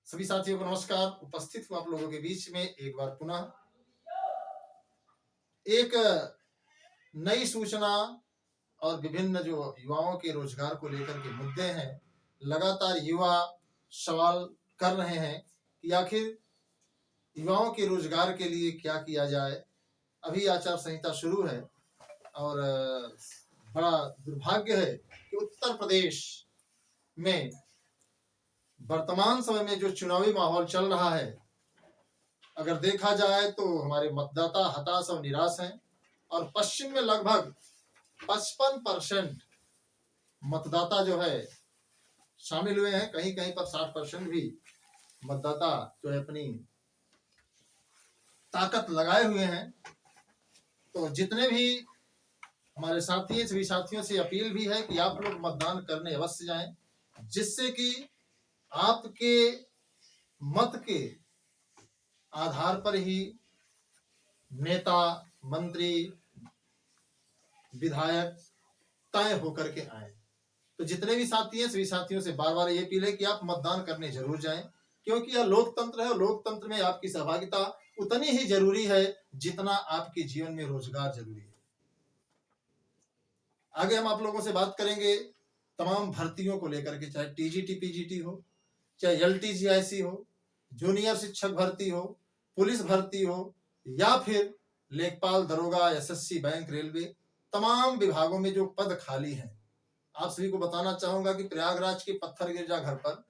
सभी साथियों को नमस्कार। उपस्थित हूँ आप लोगों के बीच में एक बार पुनः एक नई सूचना और विभिन्न जो युवाओं के रोजगार को लेकर के मुद्दे हैं। लगातार युवा सवाल कर रहे हैं कि आखिर युवाओं के रोजगार के लिए क्या किया जाए। अभी आचार संहिता शुरू है और बड़ा दुर्भाग्य है कि उत्तर प्रदेश में वर्तमान समय में जो चुनावी माहौल चल रहा है, अगर देखा जाए तो हमारे मतदाता हताश और निराश हैं और पश्चिम में लगभग 55% मतदाता जो है शामिल हुए हैं। कहीं कहीं पर 60% भी मतदाता जो है अपनी ताकत लगाए हुए हैं। तो जितने भी हमारे साथी हैं, सभी साथियों से अपील भी है कि आप लोग मतदान करने अवश्य जाएं, जिससे कि आपके मत के आधार पर ही नेता, मंत्री, विधायक तय होकर के आए। तो जितने भी साथी हैं, सभी साथियों से बार बार ये अपील है कि आप मतदान करने जरूर जाएं, क्योंकि यह लोकतंत्र है और लोकतंत्र में आपकी सहभागिता उतनी ही जरूरी है जितना आपके जीवन में रोजगार जरूरी है। आगे हम आप लोगों से बात करेंगे तमाम भर्तियों को लेकर के, चाहे टीजीटी पीजीटी हो, चाहे एलटीजीआईसी हो, जूनियर शिक्षक भर्ती हो, पुलिस भर्ती हो, या फिर लेखपाल, दरोगा, एसएससी, बैंक, रेलवे, तमाम विभागों में जो पद खाली हैं। आप सभी को बताना चाहूंगा कि प्रयागराज के पत्थर गिरजा घर पर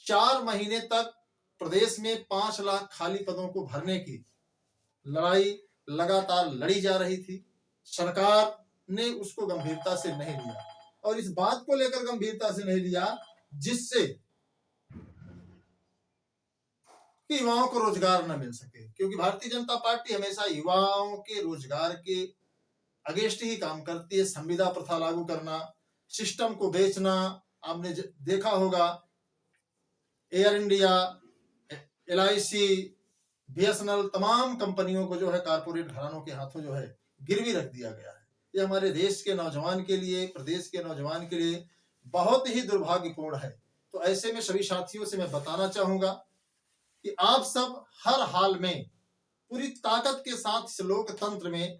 4 महीने तक प्रदेश में 5 लाख खाली पदों को भरने की लड़ाई लगातार लड़ी जा रही थी। सरकार ने उसको गंभीरता से नहीं लिया और इस बात को लेकर गंभीरता से नहीं लिया जिससे कि युवाओं को रोजगार न मिल सके, क्योंकि भारतीय जनता पार्टी हमेशा युवाओं के रोजगार के अगेंस्ट ही काम करती है। संविदा प्रथा लागू करना, सिस्टम को बेचना, आपने देखा होगा एयर इंडिया, एलआईसी, बीएसएनएल, तमाम कंपनियों को जो है कारपोरेट घरानों के हाथों जो है गिरवी रख दिया गया है। ये हमारे देश के नौजवान के लिए, प्रदेश के नौजवान के लिए बहुत ही दुर्भाग्यपूर्ण है। तो ऐसे में सभी साथियों से मैं बताना चाहूंगा कि आप सब हर हाल में पूरी ताकत के साथ इस लोकतंत्र में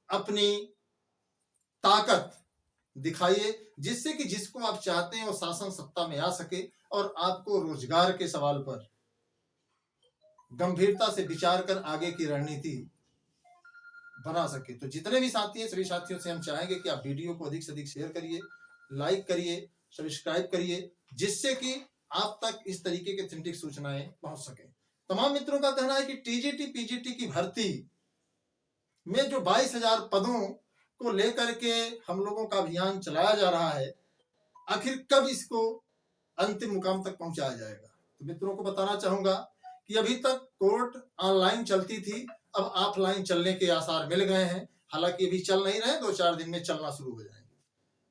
अपनी ताकत दिखाइए, जिससे कि जिसको आप चाहते हैं वो शासन सत्ता में आ सके और आपको रोजगार के सवाल पर गंभीरता से विचार कर आगे की रणनीति बना सके। तो जितने भी साथी हैं, सभी साथियों से हम चाहेंगे कि आप वीडियो को अधिक से अधिक शेयर करिए, लाइक करिए, सब्सक्राइब करिए, जिससे कि आप तक इस तरीके के ऑथेंटिक सूचनाएं पहुंच सके। तमाम मित्रों का कहना है कि टीजीटी पीजीटी की भर्ती में जो 22,000 पदों को लेकर के हम लोगों का अभियान चलाया जा रहा है, आखिर कब इसको अंतिम मुकाम तक पहुंचाया जाएगा। तो मित्रों को बताना चाहूंगा कि अभी तक कोर्ट ऑनलाइन चलती थी, अब ऑफलाइन चलने के आसार मिल गए हैं। हालांकि अभी चल नहीं रहे, 2-4 दिन में चलना शुरू हो जाएंगे।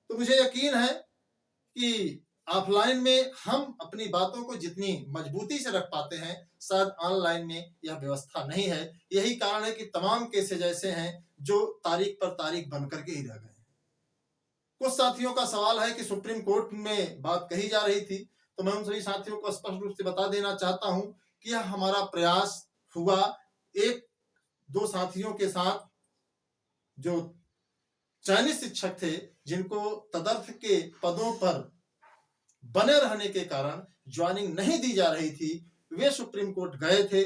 तो मुझे यकीन है कि ऑफलाइन में हम अपनी बातों को जितनी मजबूती से रख पाते हैं, शायद ऑनलाइन में यह व्यवस्था नहीं है। यही कारण है कि तमाम केसेज ऐसे हैं जो तारीख पर तारीख बन करके ही रह गए। कुछ साथियों का सवाल है कि सुप्रीम कोर्ट में बात कही जा रही थी, तो मैं उन सभी साथियों को स्पष्ट रूप से बता देना चाहता हूं कि यह हमारा प्रयास हुआ 1-2 साथियों के साथ जो चयनित शिक्षक थे, जिनको तदर्थ के पदों पर बने रहने के कारण ज्वाइनिंग नहीं दी जा रही थी, वे सुप्रीम कोर्ट गए थे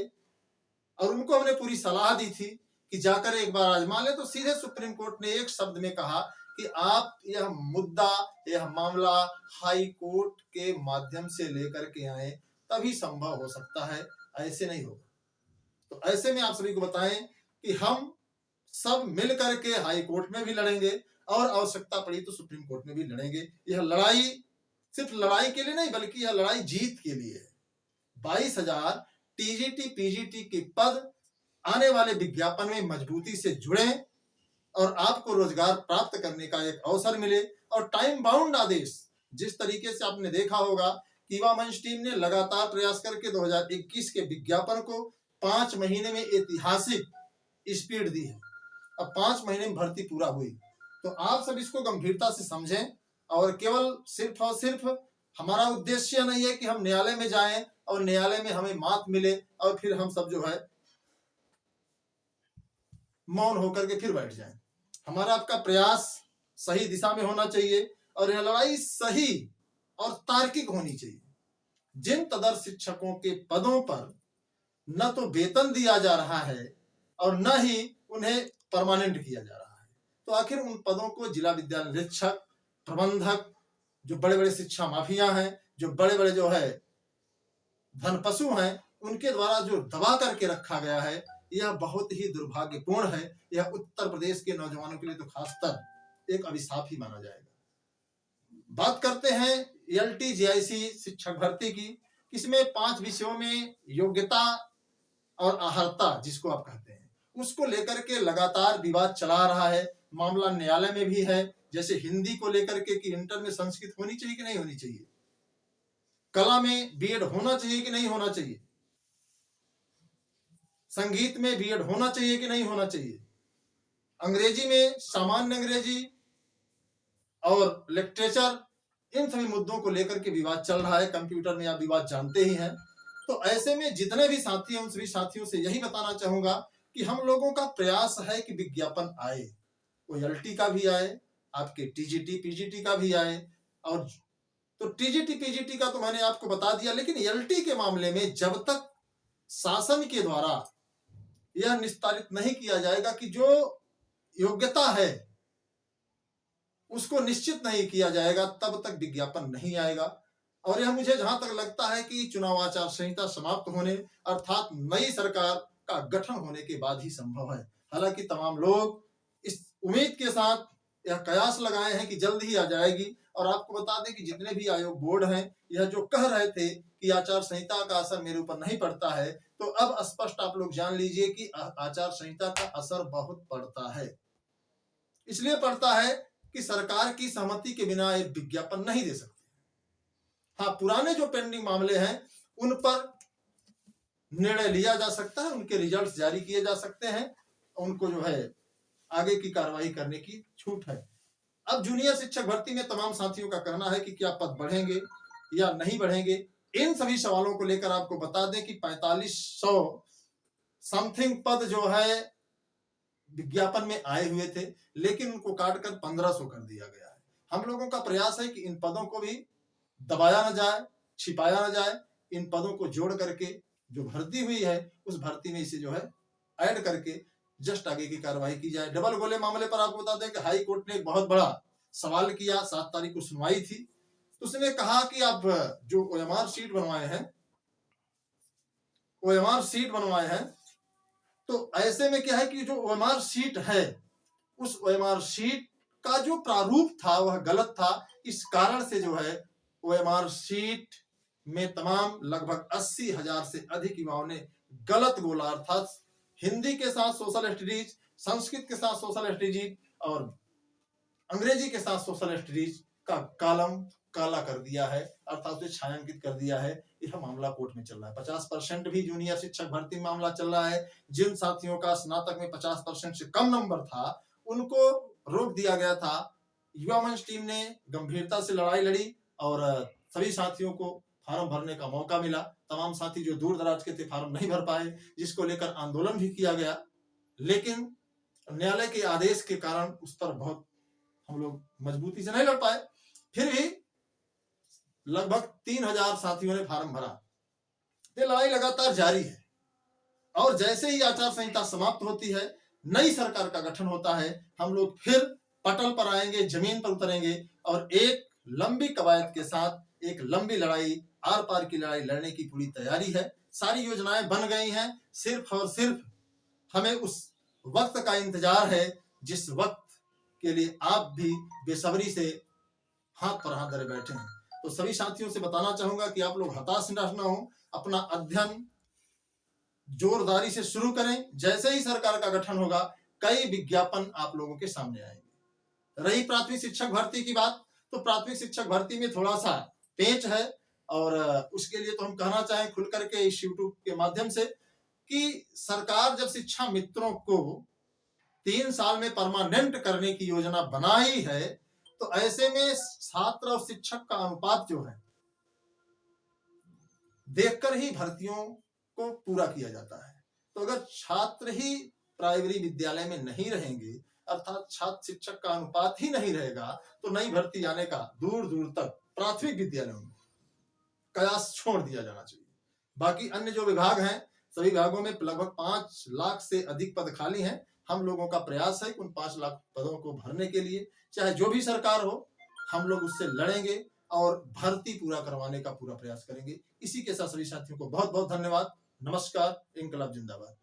और उनको हमने पूरी सलाह दी थी कि जाकर एक बार आजमा ले। तो सीधे सुप्रीम कोर्ट ने एक शब्द में कहा कि आप यह मुद्दा, यह मामला हाई कोर्ट के माध्यम से लेकर के आए, तभी संभव हो सकता है, ऐसे नहीं होगा। तो ऐसे में आप सभी को बताएं कि हम सब मिल करके हाई कोर्ट में भी लड़ेंगे और आवश्यकता पड़ी तो सुप्रीम कोर्ट में भी लड़ेंगे। यह लड़ाई सिर्फ लड़ाई के लिए नहीं, बल्कि यह लड़ाई जीत के लिए है। 22,000 टीजीटी पीजीटी के पद आने वाले विज्ञापन में मजबूती से जुड़े और आपको रोजगार प्राप्त करने का एक अवसर मिले। और टाइम बाउंड आदेश, जिस तरीके से आपने देखा होगा कि युवा मंच टीम ने लगातार प्रयास करके 2021 के विज्ञापन को 5 महीने में ऐतिहासिक स्पीड दी है। अब 5 महीने में भर्ती पूरा हुई। तो आप सब इसको गंभीरता से समझें और केवल सिर्फ और सिर्फ हमारा उद्देश्य नहीं है कि हम न्यायालय में जाएं और न्यायालय में हमें मात मिले और फिर हम सब जो है मौन होकर के फिर बैठ जाएं। हमारा आपका प्रयास सही दिशा में होना चाहिए और यह लड़ाई सही और तार्किक होनी चाहिए। जिन तदर्थ शिक्षकों के पदों पर न तो वेतन दिया जा रहा है और न ही उन्हें परमानेंट किया जा रहा है, तो आखिर उन पदों को जिला विद्यालय निरीक्षक, प्रबंधक, जो बड़े बड़े शिक्षा माफिया हैं, जो बड़े बड़े जो है धनपशु हैं, उनके द्वारा जो दबा करके रखा गया है, यह बहुत ही दुर्भाग्यपूर्ण है। यह उत्तर प्रदेश के नौजवानों के लिए तो खासकर एक अभिशाप ही माना जाएगा। बात करते हैं LTJIC शिक्षक भर्ती की। इसमें 5 विषयों में योग्यता और अर्हता जिसको आप कहते हैं, उसको लेकर के लगातार विवाद चला रहा है। मामला न्यायालय में भी है, जैसे हिंदी को लेकर के कि इंटर में संस्कृत होनी चाहिए कि नहीं होनी चाहिए, कला में बीएड होना चाहिए कि नहीं होना चाहिए, संगीत में बीएड होना चाहिए कि नहीं होना चाहिए, अंग्रेजी में सामान्य अंग्रेजी और लिटरेचर, इन सभी मुद्दों को लेकर के विवाद चल रहा है। कंप्यूटर में आप विवाद जानते ही हैं। तो ऐसे में जितने भी साथी हैं, उन सभी साथियों से यही बताना चाहूंगा कि हम लोगों का प्रयास है कि विज्ञापन आए, वो LT का भी आए, आपके TGT PGT का भी आए। और तो TGT PGT का तो मैंने आपको बता दिया, लेकिन LT के मामले में जब तक शासन के द्वारा यह निस्तारित नहीं किया जाएगा कि जो योग्यता है उसको निश्चित नहीं किया जाएगा, तब तक विज्ञापन नहीं आएगा। और यह मुझे जहां तक लगता है कि चुनाव आचार संहिता समाप्त होने अर्थात नई सरकार का गठन होने के बाद ही संभव है। हालांकि तमाम लोग इस उम्मीद के साथ यह कयास लगाए हैं कि जल्द ही आ जाएगी। और आपको बता दें कि जितने भी आयोग बोर्ड हैं, यह जो कह रहे थे कि आचार संहिता का असर मेरे ऊपर नहीं पड़ता है, तो अब स्पष्ट आप लोग जान लीजिए कि आचार संहिता का असर बहुत पड़ता है। इसलिए पड़ता है कि सरकार की सहमति के बिना एक विज्ञापन नहीं दे सकते। हाँ, पुराने जो पेंडिंग मामले हैं उन पर निर्णय लिया जा सकता है, उनके रिजल्ट्स जारी किए जा सकते हैं, उनको जो है आगे की कार्रवाई करने की छूट है। अब जूनियर शिक्षक भर्ती में तमाम साथियों का कहना है कि क्या पद बढ़ेंगे या नहीं बढ़ेंगे। इन सभी सवालों को लेकर आपको बता दें कि 4500 समथिंग पद जो है विज्ञापन में आए हुए थे, लेकिन उनको काटकर 1500 कर दिया गया है। हम लोगों का प्रयास है कि इन पदों को भी दबाया न जाए, छिपाया न जाए। इन पदों को जोड़ करके जो भर्ती हुई है उस भर्ती में इसे जो है ऐड करके जस्ट आगे की कार्रवाई की जाए। डबल गोले मामले पर आपको बता दें कि हाई कोर्ट ने एक बहुत बड़ा सवाल किया। 7 तारीख को सुनवाई थी, तो उसने कहा कि आप जो OMR सीट बनवाए हैं, तो ऐसे में क्या है कि जो OMR सीट है, उस OMR सीट का जो प्रारूप था वह गलत था। इस कारण से जो है OMR सीट में तमाम लगभग 80,000 से अधिक युवाओं ने गलत गोला अर्थात हिंदी के साथ सोशल स्टडीज, संस्कृत के साथ सोशल स्टडीज और अंग्रेजी के साथ सोशल स्टडीज का कॉलम काला कर दिया है, अर्थात उसे छायांकित कर दिया है। यह मामला कोर्ट में चल रहा है। 50% भी जूनियर शिक्षक भर्ती मामला चल रहा है। जिन साथियों का स्नातक में 50% से कम नंबर था, उनको रोक दिया गया था। युवा मंच टीम ने गंभीरता से लड़ाई लड़ी और सभी साथियों को फार्म भरने का मौका मिला। तमाम साथी जो दूर दराज के थे फार्म नहीं भर पाए, जिसको लेकर आंदोलन भी किया गया, लेकिन न्यायालय के आदेश के कारण उस पर बहुत हम लोग मजबूती से नहीं लड़ पाए। फिर भी लगभग 3000 साथियों ने फार्म भरा। ये लड़ाई लगातार जारी है और जैसे ही आचार संहिता समाप्त होती है, नई सरकार का गठन होता है, हम लोग फिर पटल पर आएंगे, जमीन पर उतरेंगे और एक लंबी कवायद के साथ एक लंबी लड़ाई, आर पार की लड़ाई लड़ने की पूरी तैयारी है। सारी योजनाएं बन गई हैं, सिर्फ और सिर्फ हमें उस वक्त का इंतजार है जिस वक्त के लिए आप भी बेसब्री से हाथ पर हाथ धरे बैठे हैं। तो सभी साथियों से बताना चाहूंगा कि आप लोग हताश न हो, अपना अध्ययन जोरदारी से शुरू करें। जैसे ही सरकार का गठन होगा, कई विज्ञापन आप लोगों के सामने आएंगे। रही प्राथमिक शिक्षक भर्ती की बात, तो प्राथमिक शिक्षक भर्ती में थोड़ा सा पेच है और उसके लिए तो हम कहना चाहें खुल करके इस यूट्यूब के माध्यम से कि सरकार जब शिक्षा मित्रों को 3 साल में परमानेंट करने की योजना बनाई है, तो ऐसे में छात्र और शिक्षक का अनुपात जो है देखकर ही भर्तियों को पूरा किया जाता है। तो अगर छात्र ही प्राइमरी विद्यालय में नहीं रहेंगे, अर्थात छात्र शिक्षक का अनुपात ही नहीं रहेगा, तो नई भर्ती आने का दूर दूर तक प्राथमिक विद्यालयों में कयास छोड़ दिया जाना चाहिए। बाकी अन्य जो विभाग हैं, सभी विभागों में लगभग 5 लाख से अधिक पद खाली हैं। हम लोगों का प्रयास है कि उन 5 लाख पदों को भरने के लिए चाहे जो भी सरकार हो, हम लोग उससे लड़ेंगे और भर्ती पूरा करवाने का पूरा प्रयास करेंगे। इसी के साथ सभी साथियों को बहुत बहुत धन्यवाद। नमस्कार। इंकलाब जिंदाबाद।